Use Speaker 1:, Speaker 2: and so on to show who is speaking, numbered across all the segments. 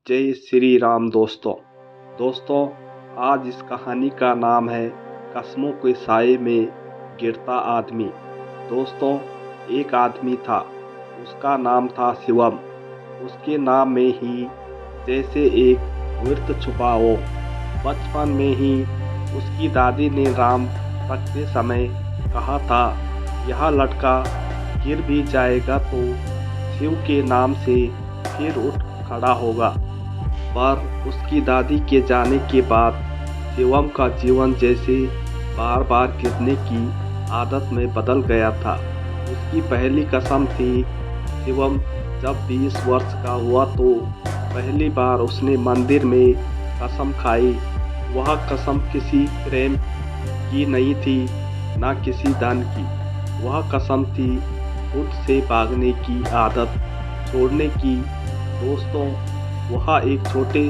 Speaker 1: जय श्री राम दोस्तों। दोस्तों, आज इस कहानी का नाम है कस्मों के साए में गिरता आदमी। दोस्तों, एक आदमी था, उसका नाम था शिवम। उसके नाम में ही जैसे एक व्रत छुपा हो। बचपन में ही उसकी दादी ने राम रखते समय कहा था, यह लड़का गिर भी जाएगा तो शिव के नाम से फिर उठ खड़ा होगा। पर उसकी दादी के जाने के बाद शिवम का जीवन जैसे बार बार गिरने की आदत में बदल गया था। उसकी पहली कसम थी। शिवम जब 20 वर्ष का हुआ तो पहली बार उसने मंदिर में कसम खाई। वह कसम किसी प्रेम की नहीं थी, ना किसी धन की। वह कसम थी खुद से भागने की आदत छोड़ने की। दोस्तों, वह एक छोटे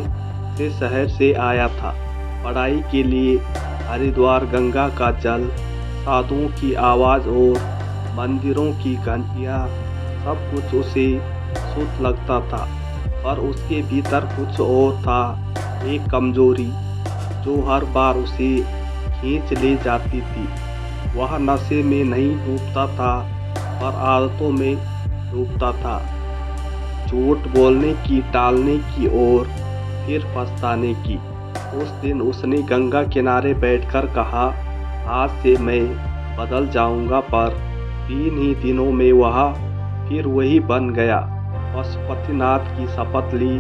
Speaker 1: से शहर से आया था पढ़ाई के लिए। हरिद्वार गंगा का जल, साधुओं की आवाज़ और मंदिरों की घंटियाँ, सब कुछ उसे शुद्ध लगता था। पर उसके भीतर कुछ और था, एक कमजोरी जो हर बार उसे खींच ले जाती थी। वह नशे में नहीं डूबता था, पर आदतों में डूबता था। झूठ बोलने की, टालने की और फिर पछताने की। उस दिन उसने गंगा किनारे बैठकर कहा, आज से मैं बदल जाऊंगा। पर 3 ही दिनों में वह फिर वही बन गया। पशुपतिनाथ की शपथ ली।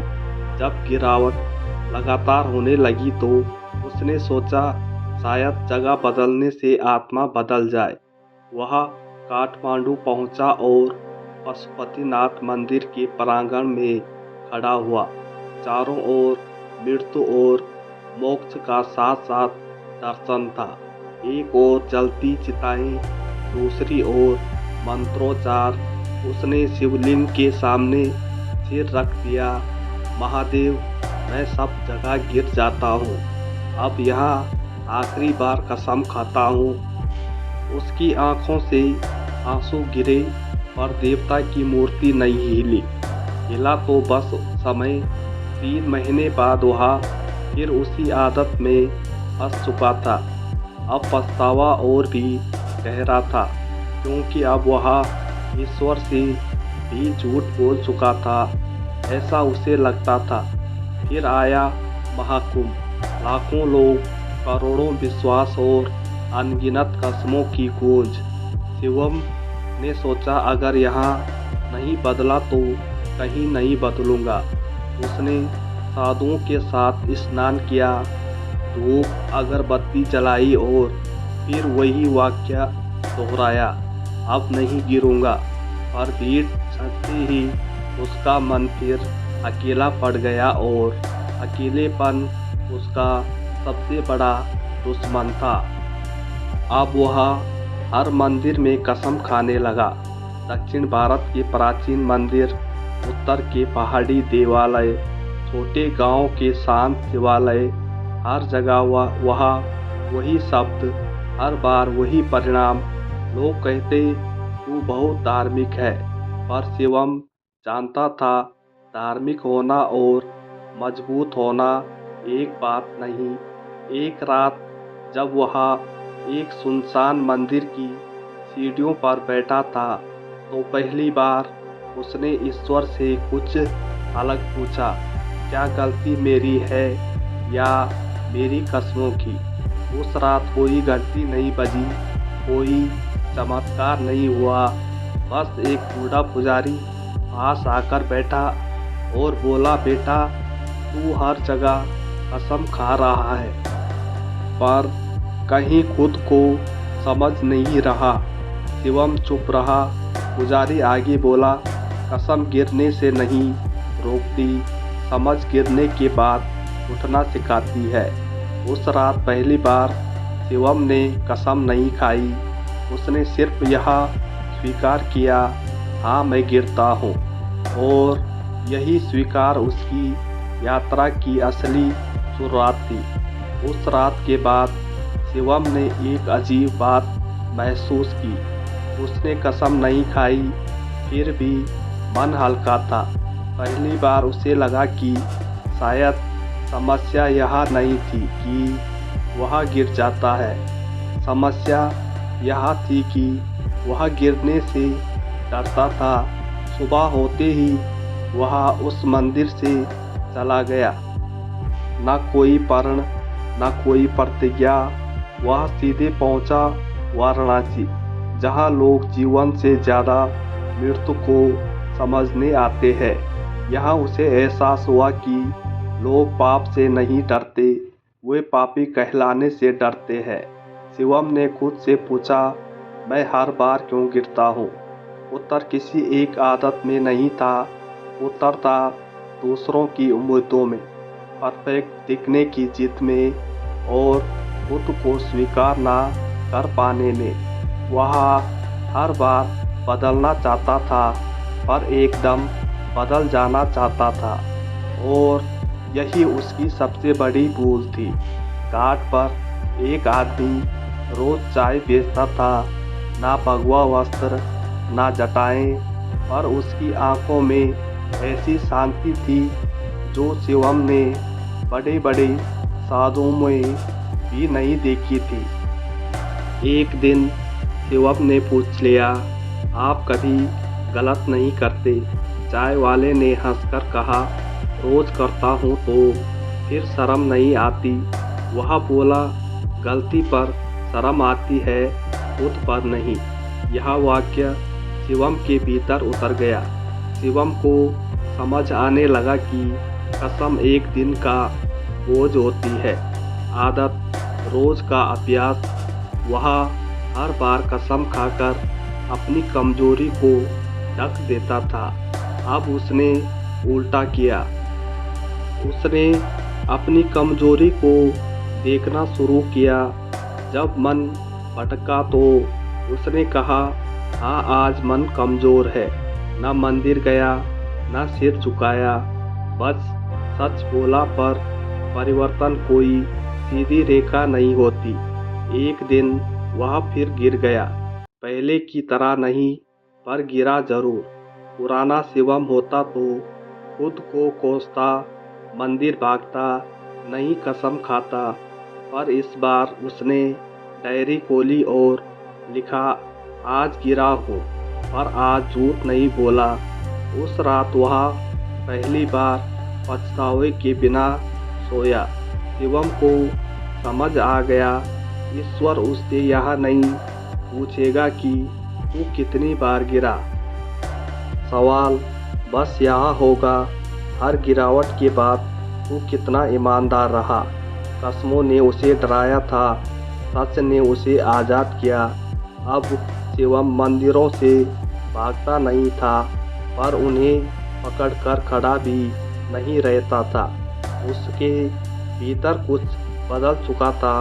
Speaker 1: जब गिरावट लगातार होने लगी तो उसने सोचा, शायद जगह बदलने से आत्मा बदल जाए। वह काठमांडू पहुंचा और पशुपतिनाथ मंदिर के प्रांगण में खड़ा हुआ। चारों ओर मृत्यु और मोक्ष का साथ साथ दर्शन था। एक ओर जलती चिताएं, दूसरी ओर मंत्रोच्चार। उसने शिवलिंग के सामने सिर रख दिया। महादेव, मैं सब जगह गिर जाता हूँ, अब यहाँ आखिरी बार कसम खाता हूँ। उसकी आंखों से आंसू गिरे, पर देवता की मूर्ति नहीं हिली। हिला तो बस समय। 3 महीने बाद वह फिर उसी आदत में फंस चुका था। अब पछतावा और भी गहरा था, क्योंकि अब वह ईश्वर से भी झूठ बोल चुका था, ऐसा उसे लगता था। फिर आया महाकुंभ। लाखों लोग, करोड़ों विश्वास और अनगिनत कस्मों की गूंज। शिवम ने सोचा, अगर यहाँ नहीं बदला तो कहीं नहीं बदलूंगा। उसने साधुओं के साथ स्नान किया, धूप अगरबत्ती जलाई और फिर वही वाक्य दोहराया, अब नहीं गिरूंगा। पर भीड़ चढ़ते ही उसका मन फिर अकेला पड़ गया और अकेलेपन उसका सबसे बड़ा दुश्मन था। अब वह हर मंदिर में कसम खाने लगा। दक्षिण भारत के प्राचीन मंदिर, उत्तर के पहाड़ी देवालय, छोटे गांव के शांत शिवालय, हर जगह वह वही शब्द, हर बार वही परिणाम। लोग कहते, तू बहुत धार्मिक है। पर शिवम जानता था, धार्मिक होना और मजबूत होना एक बात नहीं। एक रात जब वह एक सुनसान मंदिर की सीढ़ियों पर बैठा था तो पहली बार उसने ईश्वर से कुछ अलग पूछा, क्या गलती मेरी है या मेरी कसमों की? उस रात कोई घंटी नहीं बजी, कोई चमत्कार नहीं हुआ। बस एक बूढ़ा पुजारी पास आकर बैठा और बोला, बेटा, तू हर जगह कसम खा रहा है, पर कहीं खुद को समझ नहीं रहा। शिवम चुप रहा। पुजारी आगे बोला, कसम गिरने से नहीं रोकती, समझ गिरने के बाद उठना सिखाती है। उस रात पहली बार शिवम ने कसम नहीं खाई। उसने सिर्फ यह स्वीकार किया, हाँ मैं गिरता हूँ। और यही स्वीकार उसकी यात्रा की असली शुरुआत थी। उस रात के बाद शिवम ने एक अजीब बात महसूस की। उसने कसम नहीं खाई, फिर भी मन हल्का था। पहली बार उसे लगा कि शायद समस्या यह नहीं थी कि वह गिर जाता है, समस्या यह थी कि वह गिरने से डरता था। सुबह होते ही वह उस मंदिर से चला गया। न कोई प्रण, न कोई प्रतिज्ञा, वह सीधे पहुंचा वाराणसी, जहां लोग जीवन से ज़्यादा मृत्यु को समझने आते हैं। यहाँ उसे एहसास हुआ कि लोग पाप से नहीं डरते, वे पापी कहलाने से डरते हैं। शिवम ने खुद से पूछा, मैं हर बार क्यों गिरता हूँ? उत्तर किसी एक आदत में नहीं था, उत्तर था दूसरों की उम्मीदों में, परफेक्ट दिखने की जिद में और खुद को स्वीकार ना कर पाने में। वह हर बार बदलना चाहता था, पर एकदम बदल जाना चाहता था, और यही उसकी सबसे बड़ी भूल थी। घाट पर एक आदमी रोज चाय बेचता था, ना भगवा वस्त्र, ना जटाएं, पर उसकी आंखों में ऐसी शांति थी जो शिवम ने बड़े बड़े साधुओं में भी नहीं देखी थी। एक दिन शिवम ने पूछ लिया, आप कभी गलत नहीं करते? चाय वाले ने हंसकर कहा, रोज करता हूँ तो फिर शर्म नहीं आती? वह बोला, गलती पर शर्म आती है, खुद पर नहीं। यह वाक्य शिवम के भीतर उतर गया। शिवम को समझ आने लगा कि कसम एक दिन का बोझ होती है, आदत रोज का अभ्यास। वह हर बार कसम खाकर अपनी कमजोरी को ढक देता था। अब उसने उल्टा किया, उसने अपनी कमजोरी को देखना शुरू किया। जब मन भटका तो उसने कहा, हाँ आज मन कमजोर है। न मंदिर गया, न सिर झुकाया, बस सच बोला। पर परिवर्तन कोई सीधी रेखा नहीं होती। एक दिन वह फिर गिर गया, पहले की तरह नहीं, पर गिरा जरूर। पुराना शिवम होता तो खुद को कोसता, मंदिर भागता, नई कसम खाता। पर इस बार उसने डायरी खोली और लिखा, आज गिरा हूँ पर आज झूठ नहीं बोला। उस रात वह पहली बार पछतावे के बिना सोया। शिवम को समझ आ गया, ईश्वर उससे यह नहीं पूछेगा कि तू कितनी बार गिरा। सवाल बस यह होगा, हर गिरावट के बाद तू कितना ईमानदार रहा। कसमों ने उसे डराया था, सच ने उसे आज़ाद किया। अब शिवम मंदिरों से भागता नहीं था, पर उन्हें पकड़कर खड़ा भी नहीं रहता था। उसके भीतर कुछ बदल चुका था।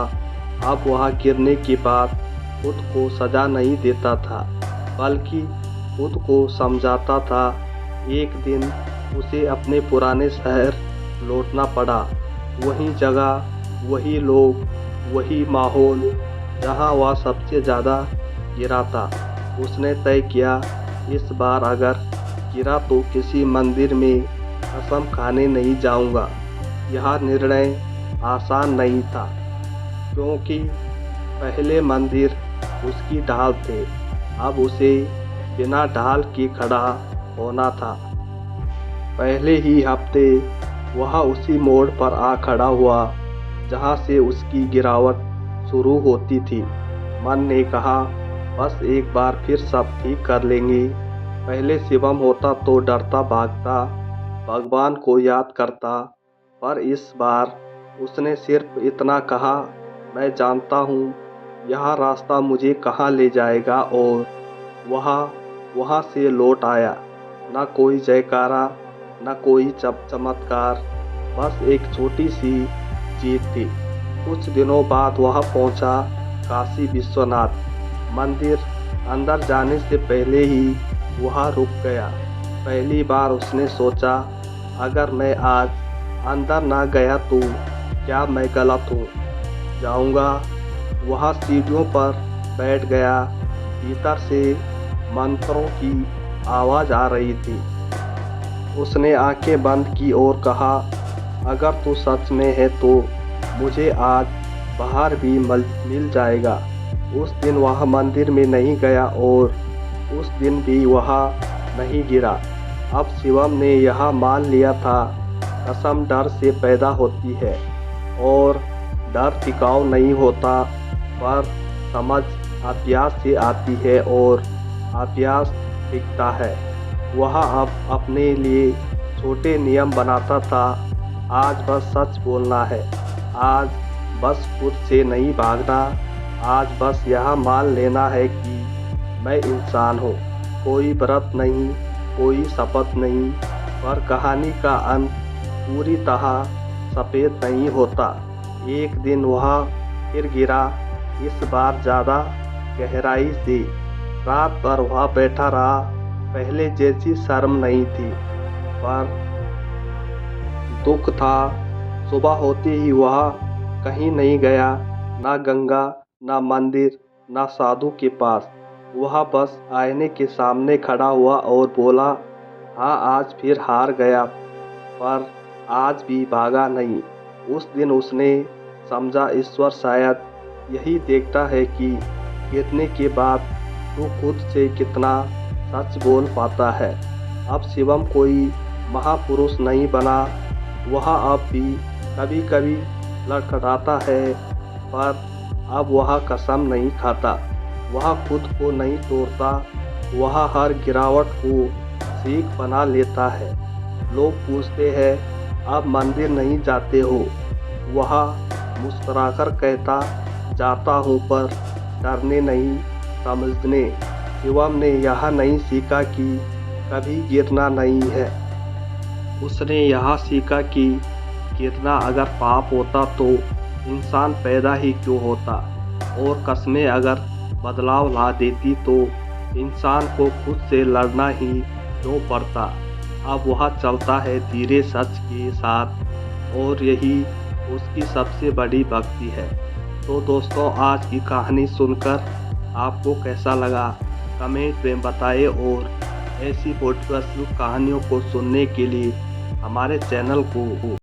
Speaker 1: अब वह गिरने के बाद खुद को सजा नहीं देता था, बल्कि खुद को समझाता था। एक दिन उसे अपने पुराने शहर लौटना पड़ा, वही जगह, वही लोग, वही माहौल जहां वह सबसे ज़्यादा गिरा था। उसने तय किया, इस बार अगर गिरा तो किसी मंदिर में कसम खाने नहीं जाऊंगा। यह निर्णय आसान नहीं था, क्योंकि पहले मंदिर उसकी ढाल थे, अब उसे बिना ढाल के खड़ा होना था। पहले ही हफ्ते वह उसी मोड़ पर आ खड़ा हुआ जहां से उसकी गिरावट शुरू होती थी। मन ने कहा, बस एक बार फिर सब ठीक कर लेंगे। पहले शिवम होता तो डरता भागता, भगवान को याद करता, पर इस बार उसने सिर्फ इतना कहा, मैं जानता हूँ यह रास्ता मुझे कहाँ ले जाएगा। और वहाँ से लौट आया। न कोई जयकारा, न कोई चमत्कार, बस एक छोटी सी जीत थी। कुछ दिनों बाद वह पहुंचा काशी विश्वनाथ मंदिर। अंदर जाने से पहले ही वह रुक गया। पहली बार उसने सोचा, अगर मैं आज अंदर ना गया तो क्या मैं गलत हूँ? जाऊँगा। वह सीढ़ियों पर बैठ गया। भीतर से मंत्रों की आवाज़ आ रही थी। उसने आंखें बंद की और कहा, अगर तू सच में है तो मुझे आज बाहर भी मिल जाएगा। उस दिन वह मंदिर में नहीं गया और उस दिन भी वहाँ नहीं गिरा। अब शिवम ने यह मान लिया था, कसम डर से पैदा होती है और डर टिकाऊ नहीं होता, पर समझ अभ्यास से आती है और अभ्यास टिकता है। वह अब अपने लिए छोटे नियम बनाता था। आज बस सच बोलना है, आज बस खुद से नहीं भागना, आज बस यह मान लेना है कि मैं इंसान हूँ। कोई व्रत नहीं, कोई शपथ नहीं, पर कहानी का अंत पूरी तरह सफ़ेद नहीं होता। एक दिन वह फिर गिरा, इस बार ज़्यादा गहराई से। रात भर वह बैठा रहा, पहले जैसी शर्म नहीं थी, पर दुख था। सुबह होते ही वह कहीं नहीं गया, ना गंगा, ना मंदिर, ना साधु के पास। वह बस आईने के सामने खड़ा हुआ और बोला, हाँ आज फिर हार गया, पर आज भी भागा नहीं। उस दिन उसने समझा, ईश्वर शायद यही देखता है कि गिरने के बाद तू खुद से कितना सच बोल पाता है। अब शिवम कोई महापुरुष नहीं बना, वह अब भी कभी कभी लड़खड़ाता है, पर अब वह कसम नहीं खाता, वह खुद को नहीं तोड़ता, वह हर गिरावट को सीख बना लेता है। लोग पूछते हैं, अब मंदिर नहीं जाते हो? वह मुस्कुराकर कहता, जाता हूँ पर डरने नहीं, समझने। शिवम ने यह नहीं सीखा कि कभी गिरना नहीं है, उसने यह सीखा कि गिरना अगर पाप होता तो इंसान पैदा ही क्यों होता, और कस्में अगर बदलाव ला देती तो इंसान को खुद से लड़ना ही क्यों पड़ता। अब वह चलता है धीरे सच के साथ, और यही उसकी सबसे बड़ी भक्ति है। तो दोस्तों, आज की कहानी सुनकर आपको कैसा लगा कमेंट में बताएं, और ऐसी मोटिवेशनल कहानियों को सुनने के लिए हमारे चैनल को